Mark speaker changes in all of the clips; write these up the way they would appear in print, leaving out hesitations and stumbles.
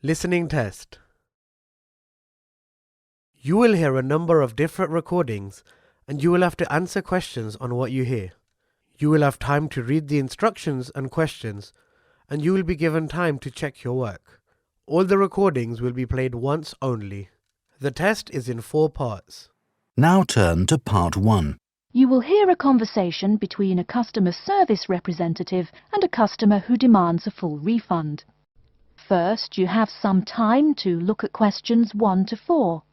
Speaker 1: Listening test. You will hear a number of different recordings and you will have to answer questions on what you hear. You will have time to read the instructions and questions and you will be given time to check your work. All the recordings will be played once only. The test is in 4 parts.
Speaker 2: Now turn to part 1.
Speaker 3: You will hear a conversation between a customer service representative and a customer who demands a full refund. First, you have some time to look at questions 1 to 4.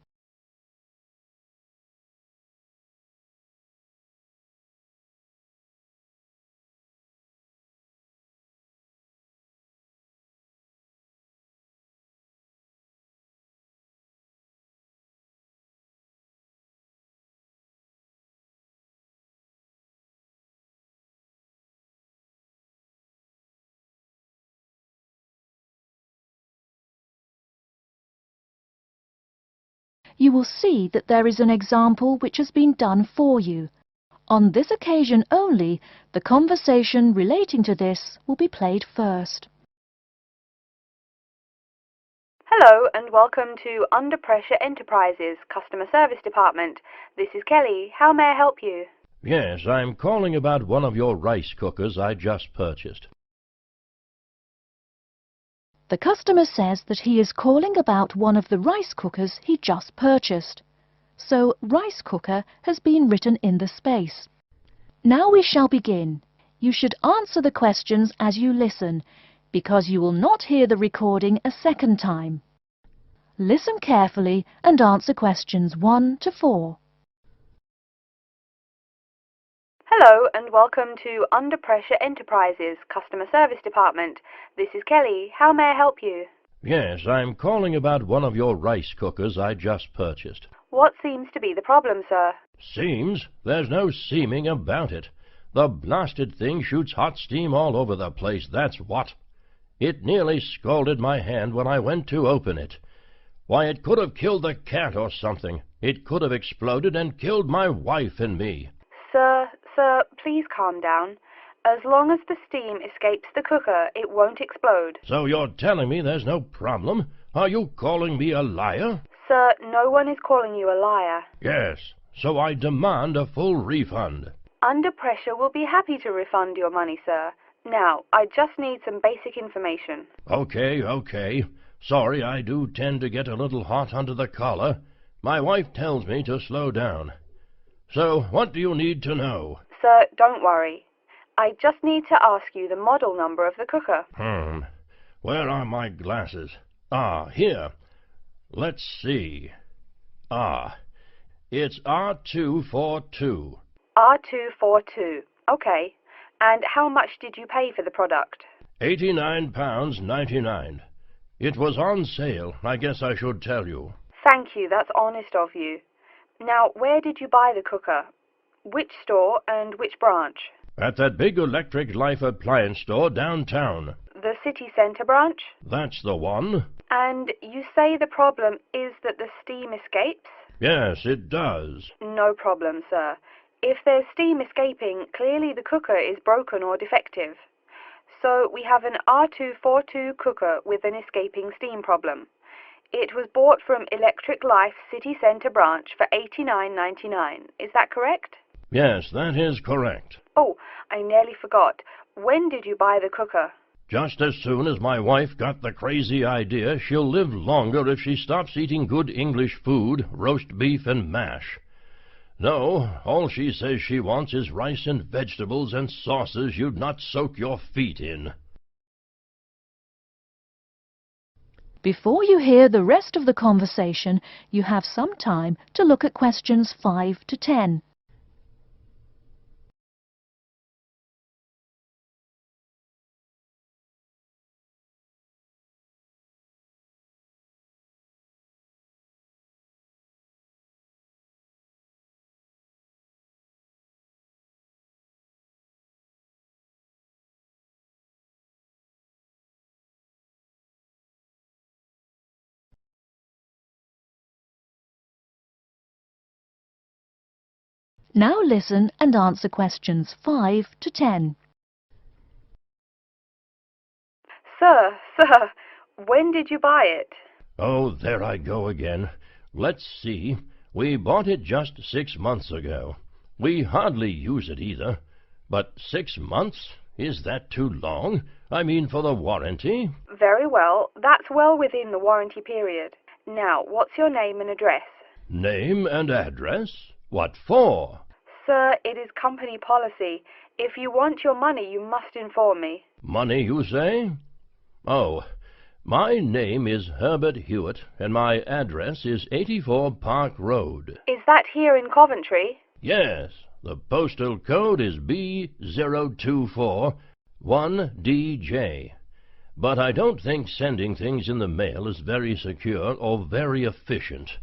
Speaker 3: You will see that there is an example which has been done for you. On this occasion only, the conversation relating to this will be played first.
Speaker 4: Hello and welcome to Under Pressure Enterprises Customer Service Department. This is Kelly. How may I help you?
Speaker 5: Yes, I'm calling about one of your rice cookers I just purchased.
Speaker 3: The customer says that he is calling about one of the rice cookers he just purchased. So, rice cooker has been written in the space. Now we shall begin. You should answer the questions as you listen, because you will not hear the recording a second time. Listen carefully and answer questions 1 to 4.
Speaker 4: Hello and welcome to Under Pressure Enterprises Customer Service Department. This is Kelly. How may I help you?
Speaker 5: Yes, I'm calling about one of your rice cookers I just purchased.
Speaker 4: What seems to be the problem, sir?
Speaker 5: Seems? There's no seeming about it. The blasted thing shoots hot steam all over the place, that's what. It nearly scalded my hand when I went to open it. Why, it could have killed the cat or something. It could have exploded and killed my wife and me.
Speaker 4: Sir, please calm down. As long as the steam escapes the cooker, it won't explode.
Speaker 5: So you're telling me there's no problem? Are you calling me a liar?
Speaker 4: Sir, no one is calling you a liar.
Speaker 5: Yes, so I demand a full refund.
Speaker 4: Under Pressure will be happy to refund your money, sir. Now, I just need some basic information.
Speaker 5: Okay. Sorry, I do tend to get a little hot under the collar. My wife tells me to slow down. So, what do you need to know?
Speaker 4: Sir, don't worry. I just need to ask you the model number of the cooker.
Speaker 5: Where are my glasses? Here. Let's see. It's R242.
Speaker 4: R242. Okay. And how much did you pay for the product?
Speaker 5: £89.99. It was on sale, I guess I should tell you.
Speaker 4: Thank you, that's honest of you. Now, where did you buy the cooker? Which store and which branch?
Speaker 5: At that big Electric Life appliance store downtown.
Speaker 4: The city centre branch?
Speaker 5: That's the one.
Speaker 4: And you say the problem is that the steam escapes?
Speaker 5: Yes, it does.
Speaker 4: No problem, sir. If there's steam escaping, clearly the cooker is broken or defective. So we have an R242 cooker with an escaping steam problem. It was bought from Electric Life City Centre branch for $89.99. Is that correct?
Speaker 5: Yes, that is correct.
Speaker 4: Oh, I nearly forgot. When did you buy the cooker?
Speaker 5: Just as soon as my wife got the crazy idea she'll live longer if she stops eating good English food, roast beef and mash. No, all she says she wants is rice and vegetables and sauces you'd not soak your feet in.
Speaker 3: Before you hear the rest of the conversation, you have some time to look at questions 5 to 10. Now listen and answer questions 5 to 10.
Speaker 4: Sir, When did you buy it?
Speaker 5: Oh, there I go again. Let's see. We bought it just 6 months ago. We hardly use it either. But 6 months? Is that too long? I mean, for the warranty?
Speaker 4: Very well. That's well within the warranty period. Now, what's your name and address?
Speaker 5: Name and address? What for?
Speaker 4: Sir, it is company policy. If you want your money, you must inform me.
Speaker 5: Money, you say? Oh, my name is Herbert Hewitt, and my address is 84 Park Road.
Speaker 4: Is that here in Coventry?
Speaker 5: Yes, the postal code is B0241DJ. But I don't think sending things in the mail is very secure or very efficient.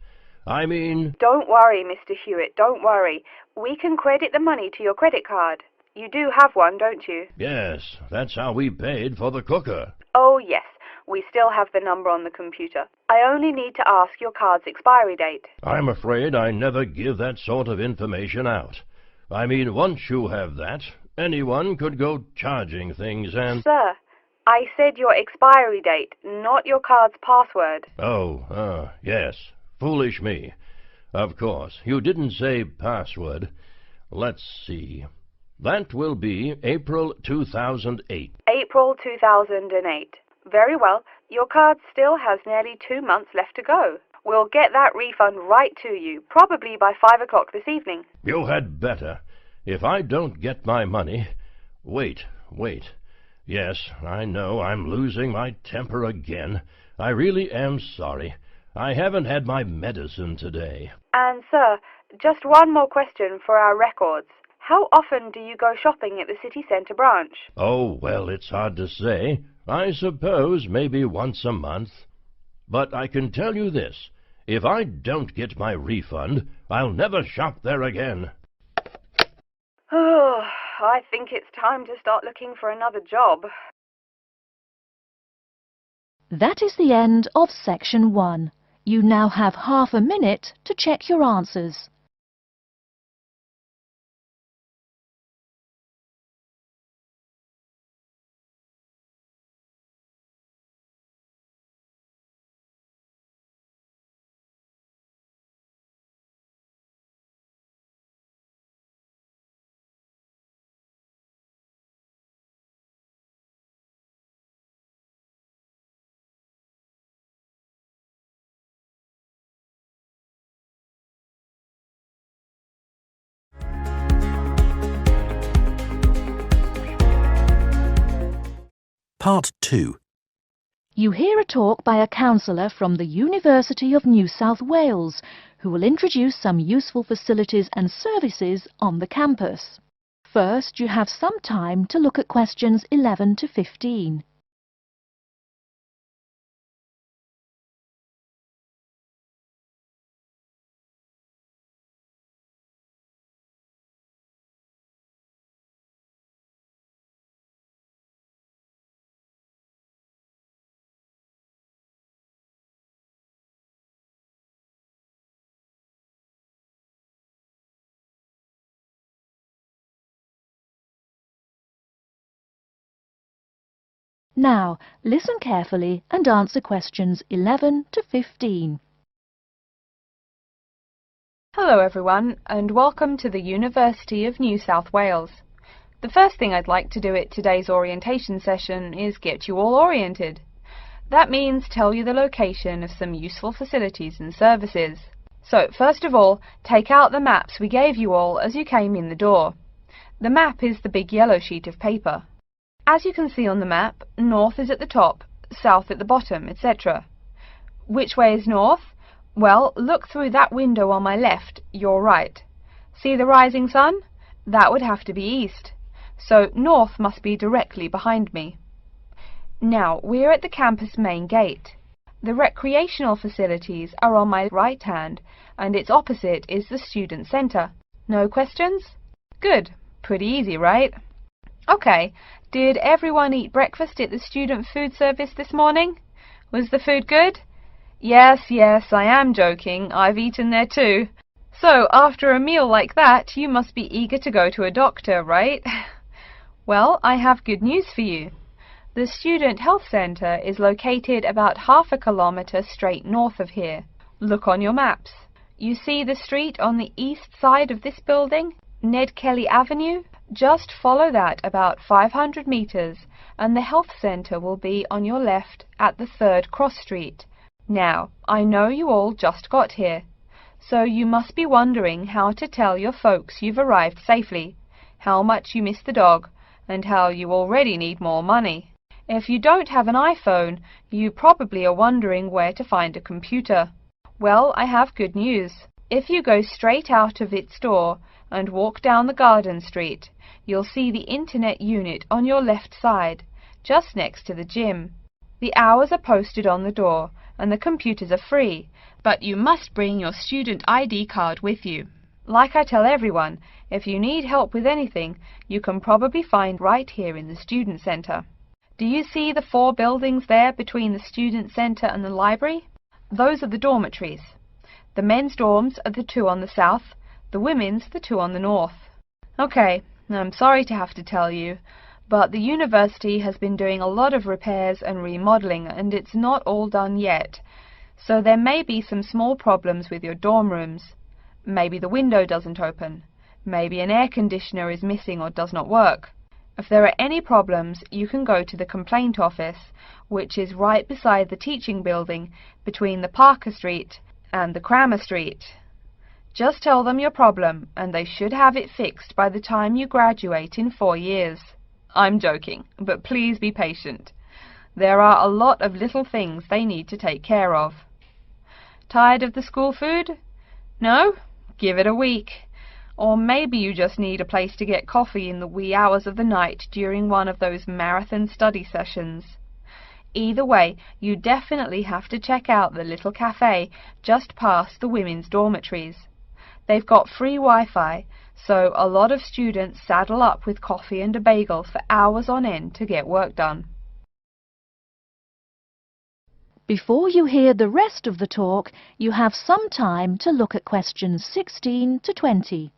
Speaker 5: I mean...
Speaker 4: Don't worry, Mr. Hewitt, don't worry. We can credit the money to your credit card. You do have one, don't you?
Speaker 5: Yes, that's how we paid for the cooker.
Speaker 4: Oh, yes. We still have the number on the computer. I only need to ask your card's expiry date.
Speaker 5: I'm afraid I never give that sort of information out. I mean, once you have that, anyone could go charging things and...
Speaker 4: Sir, I said your expiry date, not your card's password.
Speaker 5: Oh, yes. Foolish me. Of course, you didn't say password. Let's see. That will be April 2008.
Speaker 4: April 2008. Very well. Your card still has nearly 2 months left to go. We'll get that refund right to you, probably by 5 o'clock this evening.
Speaker 5: You had better. If I don't get my money... Wait. Yes, I know I'm losing my temper again. I really am sorry. I haven't had my medicine today.
Speaker 4: And, sir, just one more question for our records. How often do you go shopping at the city centre branch?
Speaker 5: Oh, well, it's hard to say. I suppose maybe once a month. But I can tell you this. If I don't get my refund, I'll never shop there again.
Speaker 4: Oh, I think it's time to start looking for another job.
Speaker 3: That is the end of section 1. You now have half a minute to check your answers.
Speaker 2: Part 2.
Speaker 3: You hear a talk by a counsellor from the University of New South Wales, who will introduce some useful facilities and services on the campus. First, you have some time to look at questions 11 to 15. Now, listen carefully and answer questions 11 to 15.
Speaker 4: Hello everyone, and welcome to the University of New South Wales. The first thing I'd like to do at today's orientation session is get you all oriented. That means tell you the location of some useful facilities and services. So, first of all, take out the maps we gave you all as you came in the door. The map is the big yellow sheet of paper. As you can see on the map, north is at the top, south at the bottom, etc. Which way is north? Well, look through that window on my left, your right. See the rising sun? That would have to be east. So north must be directly behind me. Now, we're at the campus main gate. The recreational facilities are on my right hand, and its opposite is the student centre. No questions? Good. Pretty easy, right? Okay, did everyone eat breakfast at the student food service this morning? Was the food good? Yes, I am joking. I've eaten there too. So, after a meal like that, you must be eager to go to a doctor, right? Well, I have good news for you. The Student Health Centre is located about half a kilometre straight north of here. Look on your maps. You see the street on the east side of this building, Ned Kelly Avenue? Just follow that about 500 metres and the health centre will be on your left at the 3rd cross street. Now, I know you all just got here, so you must be wondering how to tell your folks you've arrived safely, how much you miss the dog, and how you already need more money. If you don't have an iPhone, you probably are wondering where to find a computer. Well, I have good news. If you go straight out of its door and walk down the garden street, you'll see the internet unit on your left side, just next to the gym. The hours are posted on the door and the computers are free, but you must bring your student ID card with you. Like I tell everyone, if you need help with anything, you can probably find right here in the Student Centre. Do you see the 4 buildings there between the Student Centre and the library? Those are the dormitories. The men's dorms are the 2 on the south, the women's the 2 on the north. Okay, I'm sorry to have to tell you, but the university has been doing a lot of repairs and remodelling and it's not all done yet. So there may be some small problems with your dorm rooms. Maybe the window doesn't open. Maybe an air conditioner is missing or does not work. If there are any problems, you can go to the complaint office, which is right beside the teaching building between the Parker Street and the Crammer Street. Just tell them your problem and they should have it fixed by the time you graduate in 4 years. I'm joking, but please be patient. There are a lot of little things they need to take care of. Tired of the school food? No? Give it a week. Or maybe you just need a place to get coffee in the wee hours of the night during one of those marathon study sessions. Either way, you definitely have to check out the little cafe just past the women's dormitories. They've got free Wi-Fi, so a lot of students saddle up with coffee and a bagel for hours on end to get work done.
Speaker 3: Before you hear the rest of the talk, you have some time to look at questions 16 to 20.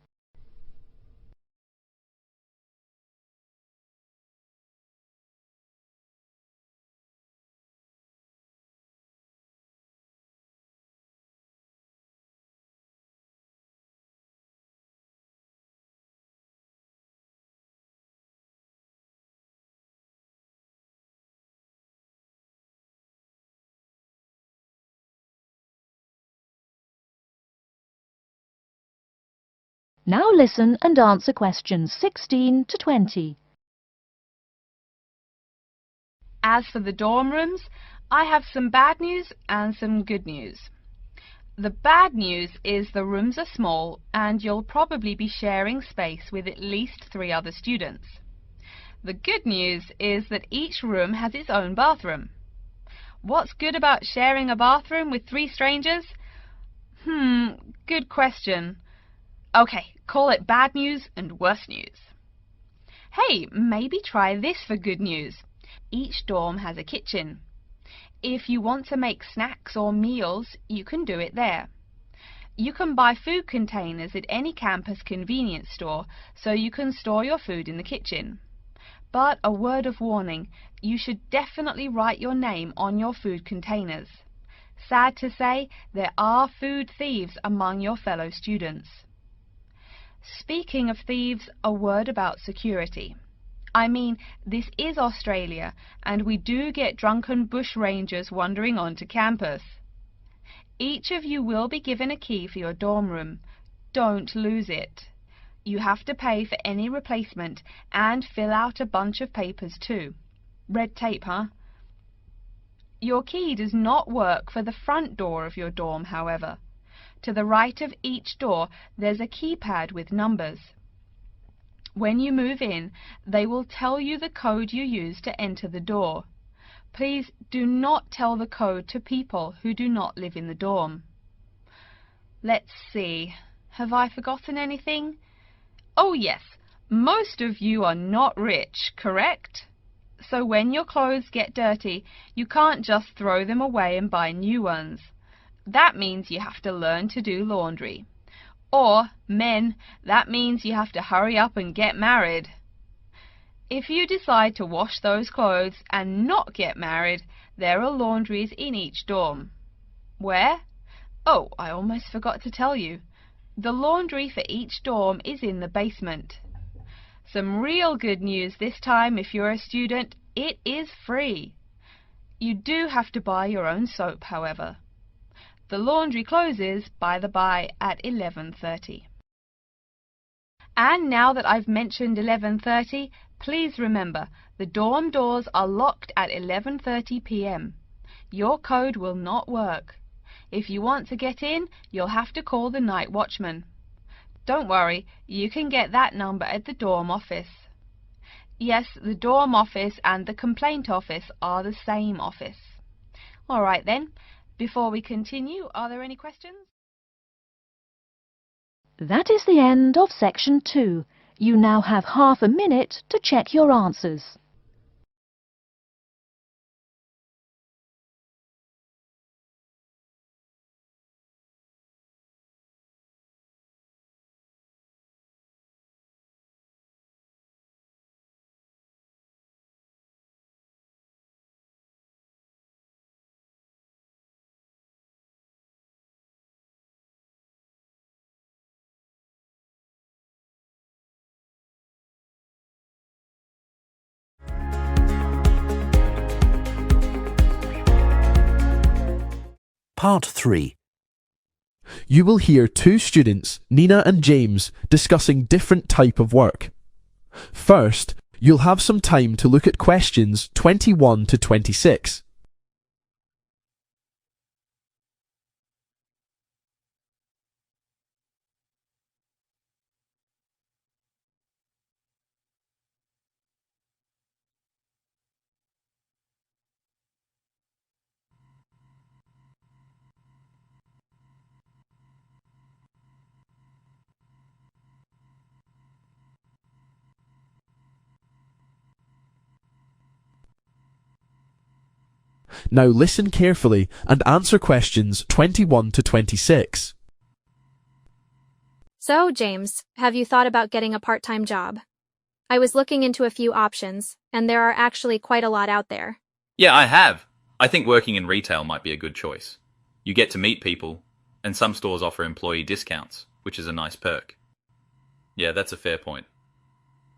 Speaker 3: Now listen and answer questions 16 to 20.
Speaker 4: As for the dorm rooms, I have some bad news and some good news. The bad news is the rooms are small and you'll probably be sharing space with at least 3 other students. The good news is that each room has its own bathroom. What's good about sharing a bathroom with 3 strangers? Good question. Okay, call it bad news and worse news. Hey, maybe try this for good news. Each dorm has a kitchen. If you want to make snacks or meals, you can do it there. You can buy food containers at any campus convenience store, so you can store your food in the kitchen. But a word of warning, you should definitely write your name on your food containers. Sad to say, there are food thieves among your fellow students. Speaking of thieves, a word about security. I mean, this is Australia, and we do get drunken bushrangers wandering onto campus. Each of you will be given a key for your dorm room. Don't lose it. You have to pay for any replacement and fill out a bunch of papers too. Red tape, huh? Your key does not work for the front door of your dorm, however. To the right of each door, there's a keypad with numbers. When you move in, they will tell you the code you use to enter the door. Please do not tell the code to people who do not live in the dorm. Let's see. Have I forgotten anything? Oh yes, most of you are not rich, correct? So when your clothes get dirty, you can't just throw them away and buy new ones. That means you have to learn to do laundry. Or, men, that means you have to hurry up and get married.
Speaker 6: If you decide to wash those clothes and not get married, there are laundries in each dorm. Where? Oh, I almost forgot to tell you. The laundry for each dorm is in the basement. Some real good news this time if you're a student, it is free. You do have to buy your own soap, however. The laundry closes, by the by, at 11:30. And now that I've mentioned 11:30, please remember, the dorm doors are locked at 11:30 p.m. Your code will not work. If you want to get in, you'll have to call the night watchman. Don't worry, you can get that number at the dorm office. Yes, the dorm office and the complaint office are the same office. All right then, before we continue, are there any questions?
Speaker 3: That is the end of section 2. You now have half a minute to check your answers.
Speaker 2: Part 3.
Speaker 7: You will hear two students, Nina and James, discussing different type of work. First, you'll have some time to look at questions 21 to 26. Now listen carefully and answer questions 21 to 26.
Speaker 8: So, James, have you thought about getting a part-time job? I was looking into a few options, and there are actually quite a lot out there.
Speaker 9: Yeah, I have. I think working in retail might be a good choice. You get to meet people, and some stores offer employee discounts, which is a nice perk. Yeah, that's a fair point.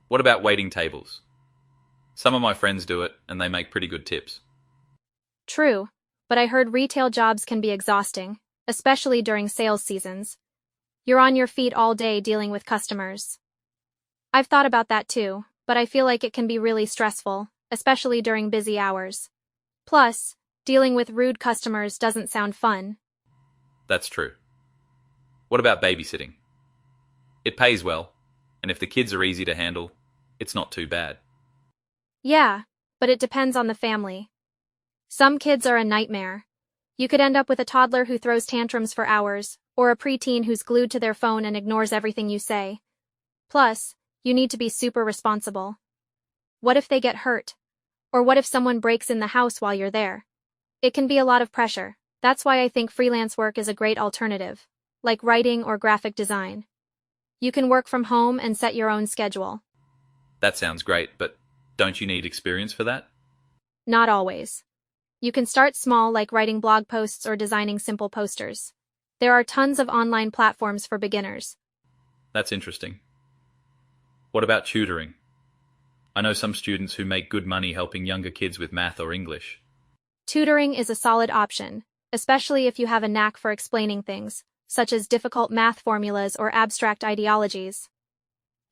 Speaker 9: What about waiting tables? Some of my friends do it, and they make pretty good tips.
Speaker 8: True, but I heard retail jobs can be exhausting, especially during sales seasons. You're on your feet all day dealing with customers. I've thought about that too, but I feel like it can be really stressful, especially during busy hours. Plus, dealing with rude customers doesn't sound fun.
Speaker 9: That's true. What about babysitting? It pays well, and if the kids are easy to handle, it's not too bad.
Speaker 8: Yeah, but it depends on the family. Some kids are a nightmare. You could end up with a toddler who throws tantrums for hours, or a preteen who's glued to their phone and ignores everything you say. Plus, you need to be super responsible. What if they get hurt? Or what if someone breaks in the house while you're there? It can be a lot of pressure. That's why I think freelance work is a great alternative, like writing or graphic design. You can work from home and set your own schedule.
Speaker 9: That sounds great, but don't you need experience for that?
Speaker 8: Not always. You can start small, like writing blog posts or designing simple posters. There are tons of online platforms for beginners.
Speaker 9: That's interesting. What about tutoring? I know some students who make good money helping younger kids with math or English.
Speaker 8: Tutoring is a solid option, especially if you have a knack for explaining things, such as difficult math formulas or abstract ideologies.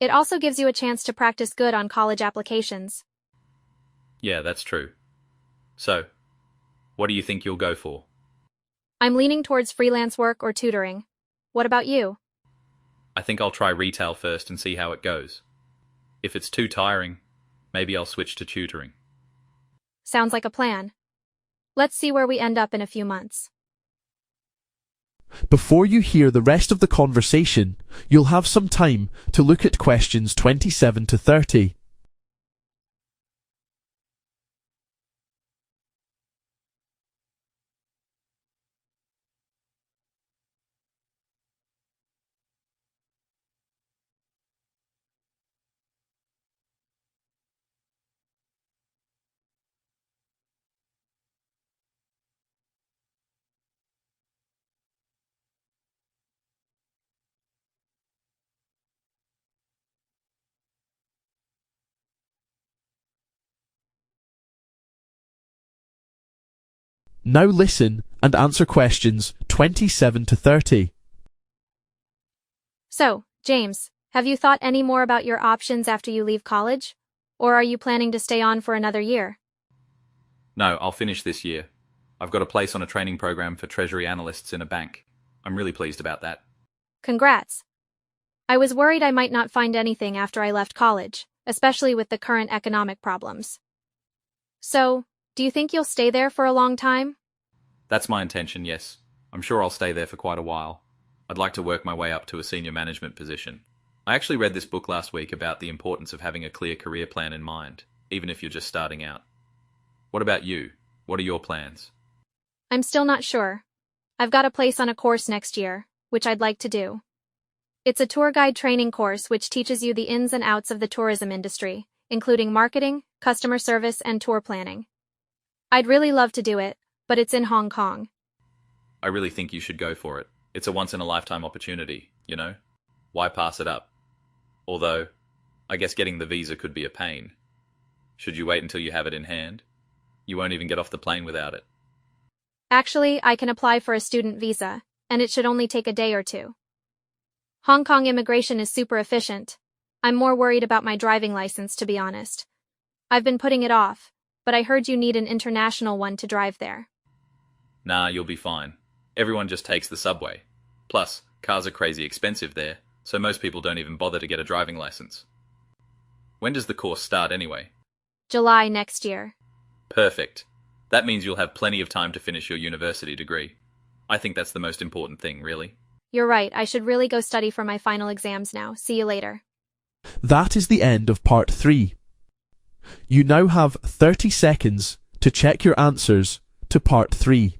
Speaker 8: It also gives you a chance to practice good on college applications.
Speaker 9: Yeah, that's true. So, what do you think you'll go for?
Speaker 8: I'm leaning towards freelance work or tutoring. What about you?
Speaker 9: I think I'll try retail first and see how it goes. If it's too tiring, maybe I'll switch to tutoring.
Speaker 8: Sounds like a plan. Let's see where we end up in a few months.
Speaker 7: Before you hear the rest of the conversation, you'll have some time to look at questions 27 to 30. Now listen and answer questions 27 to 30.
Speaker 8: So, James, have you thought any more about your options after you leave college? Or are you planning to stay on for another year?
Speaker 9: No, I'll finish this year. I've got a place on a training program for treasury analysts in a bank. I'm really pleased about that.
Speaker 8: Congrats. I was worried I might not find anything after I left college, especially with the current economic problems. So, do you think you'll stay there for a long time?
Speaker 9: That's my intention, yes. I'm sure I'll stay there for quite a while. I'd like to work my way up to a senior management position. I actually read this book last week about the importance of having a clear career plan in mind, even if you're just starting out. What about you? What are your plans?
Speaker 8: I'm still not sure. I've got a place on a course next year, which I'd like to do. It's a tour guide training course which teaches you the ins and outs of the tourism industry, including marketing, customer service, and tour planning. I'd really love to do it, but it's in Hong Kong.
Speaker 9: I really think you should go for it. It's a once-in-a-lifetime opportunity, you know? Why pass it up? Although, I guess getting the visa could be a pain. Should you wait until you have it in hand? You won't even get off the plane without it.
Speaker 8: Actually, I can apply for a student visa, and it should only take a day or two. Hong Kong immigration is super efficient. I'm more worried about my driving license, to be honest. I've been putting it off, but I heard you need an international one to drive there.
Speaker 9: Nah, you'll be fine. Everyone just takes the subway. Plus, cars are crazy expensive there, so most people don't even bother to get a driving license. When does the course start anyway?
Speaker 8: July next year.
Speaker 9: Perfect. That means you'll have plenty of time to finish your university degree. I think that's the most important thing, really.
Speaker 8: You're right, I should really go study for my final exams now. See you later.
Speaker 7: That is the end of part 3. You now have 30 seconds to check your answers to part 3.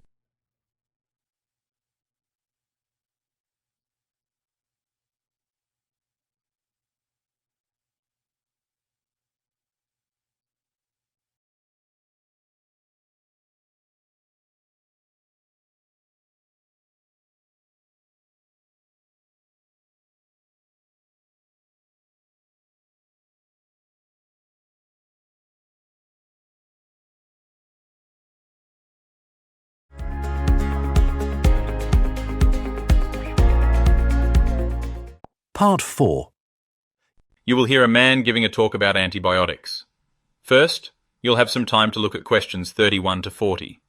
Speaker 2: Part 4.
Speaker 9: You will hear a man giving a talk about antibiotics. First, you'll have some time to look at questions 31 to 40.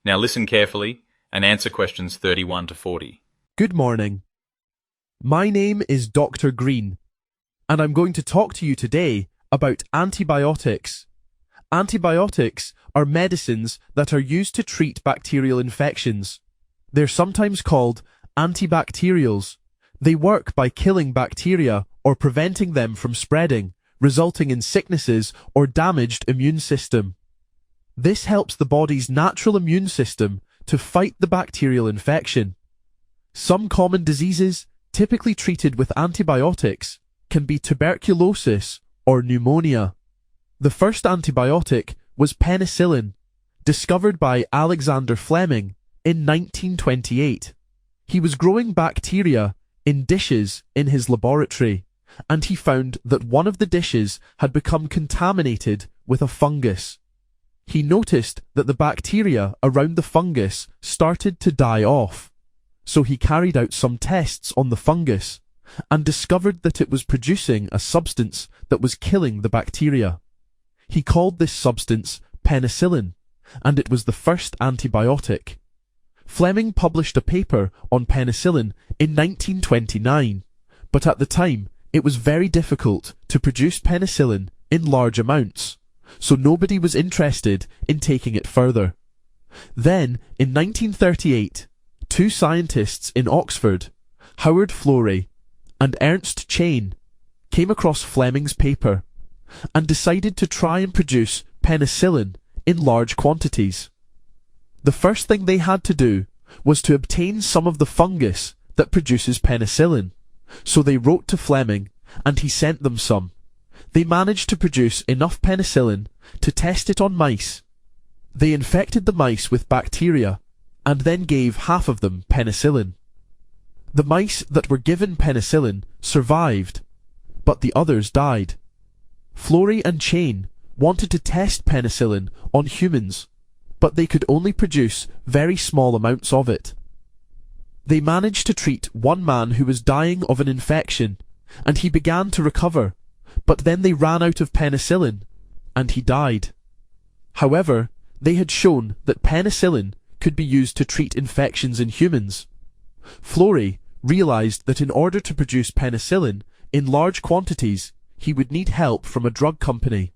Speaker 9: Now listen carefully and answer questions 31 to 40.
Speaker 7: Good morning. My name is Dr. Green, and I'm going to talk to you today about antibiotics. Antibiotics are medicines that are used to treat bacterial infections. They're sometimes called antibacterials. They work by killing bacteria or preventing them from spreading, resulting in sicknesses or damaged immune system. This helps the body's natural immune system to fight the bacterial infection. Some common diseases, typically treated with antibiotics, can be tuberculosis or pneumonia. The first antibiotic was penicillin, discovered by Alexander Fleming in 1928. He was growing bacteria in dishes in his laboratory, and he found that one of the dishes had become contaminated with a fungus. He noticed that the bacteria around the fungus started to die off. So he carried out some tests on the fungus and discovered that it was producing a substance that was killing the bacteria. He called this substance penicillin, and it was the first antibiotic. Fleming published a paper on penicillin in 1929, but at the time it was very difficult to produce penicillin in large amounts, so nobody was interested in taking it further. Then, in 1938, two scientists in Oxford, Howard Florey and Ernst Chain, came across Fleming's paper and decided to try and produce penicillin in large quantities. The first thing they had to do was to obtain some of the fungus that produces penicillin. So they wrote to Fleming, and he sent them some. They managed to produce enough penicillin to test it on mice. They infected the mice with bacteria, and then gave half of them penicillin. The mice that were given penicillin survived, but the others died. Florey and Chain wanted to test penicillin on humans, but they could only produce very small amounts of it. They managed to treat one man who was dying of an infection, and he began to recover, but then they ran out of penicillin, and he died. However, they had shown that penicillin could be used to treat infections in humans. Florey realized that in order to produce penicillin in large quantities, he would need help from a drug company.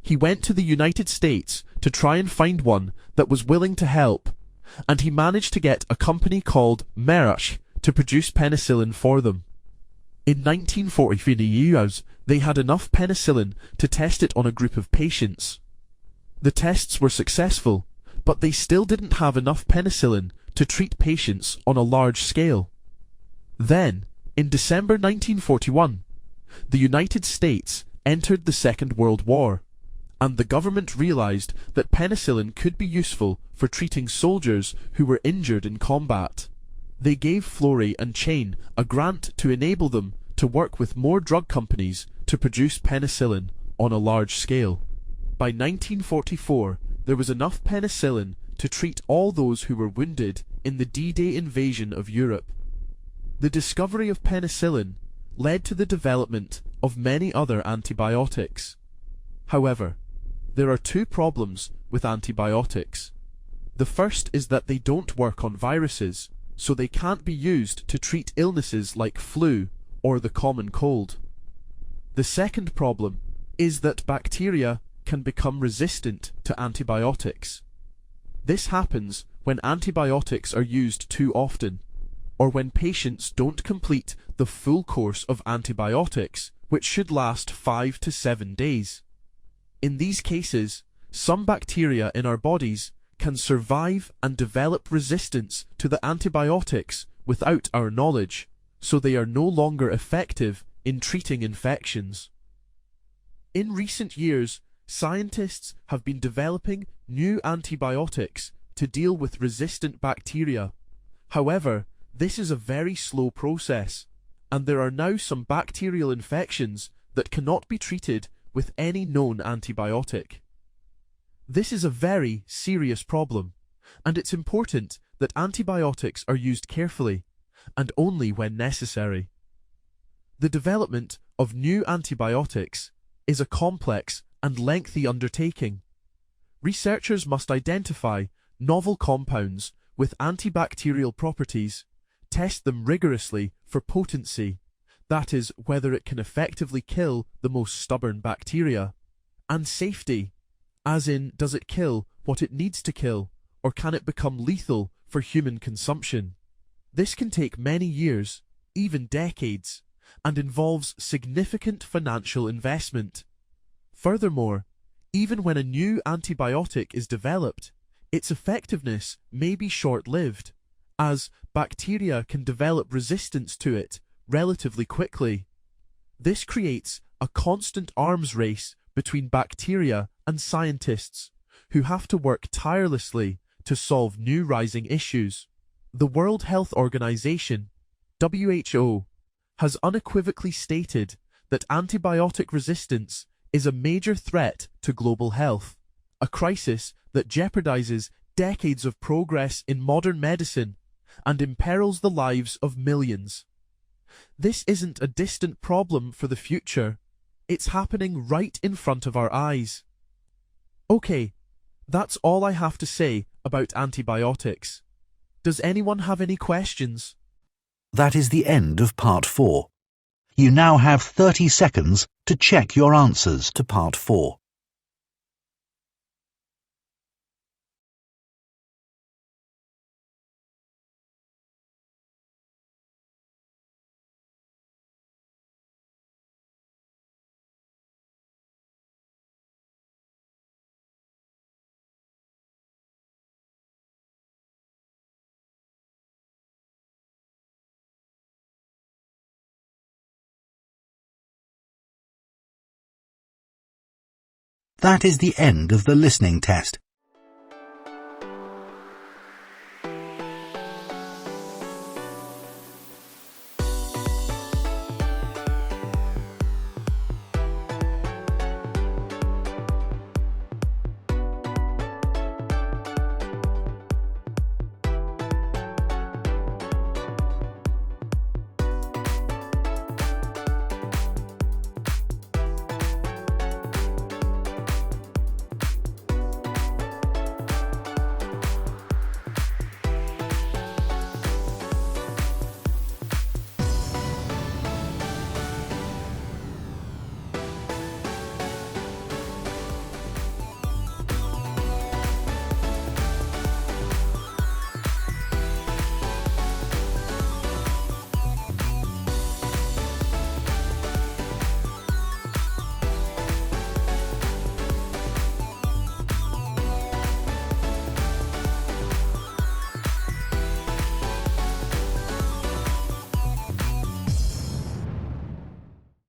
Speaker 7: He went to the United States to try and find one that was willing to help, and he managed to get a company called Merck to produce penicillin for them. In 1944, they had enough penicillin to test it on a group of patients. The tests were successful, but they still didn't have enough penicillin to treat patients on a large scale. Then, in December 1941, the United States entered the Second World War, and the government realized that penicillin could be useful for treating soldiers who were injured in combat. They gave Florey and Chain a grant to enable them to work with more drug companies to produce penicillin on a large scale. By 1944, there was enough penicillin to treat all those who were wounded in the D-Day invasion of Europe. The discovery of penicillin led to the development of many other antibiotics. However, there are two problems with antibiotics. The first is that they don't work on viruses, so they can't be used to treat illnesses like flu or the common cold. The second problem is that bacteria can become resistant to antibiotics. This happens when antibiotics are used too often, or when patients don't complete the full course of antibiotics, which should last 5 to 7 days. In these cases, some bacteria in our bodies can survive and develop resistance to the antibiotics without our knowledge, so they are no longer effective in treating infections. In recent years, scientists have been developing new antibiotics to deal with resistant bacteria. However, this is a very slow process, and there are now some bacterial infections that cannot be treated with any known antibiotic. This is a very serious problem, and it's important that antibiotics are used carefully and only when necessary. The development of new antibiotics is a complex and lengthy undertaking. Researchers must identify novel compounds with antibacterial properties, test them rigorously for potency, that is, whether it can effectively kill the most stubborn bacteria, and safety, as in, does it kill what it needs to kill, or can it become lethal for human consumption? This can take many years, even decades, and involves significant financial investment. Furthermore, even when a new antibiotic is developed, its effectiveness may be short-lived, as bacteria can develop resistance to it relatively quickly. This creates a constant arms race between bacteria and scientists, who have to work tirelessly to solve new rising issues. The World Health Organization, WHO, has unequivocally stated that antibiotic resistance is a major threat to global health, a crisis that jeopardizes decades of progress in modern medicine and imperils the lives of millions. This isn't a distant problem for the future. It's happening right in front of our eyes. Okay, that's all I have to say about antibiotics. Does anyone have any questions?
Speaker 2: That is the end of Part 4. You now have 30 seconds to check your answers to Part 4. That is the end of the listening test.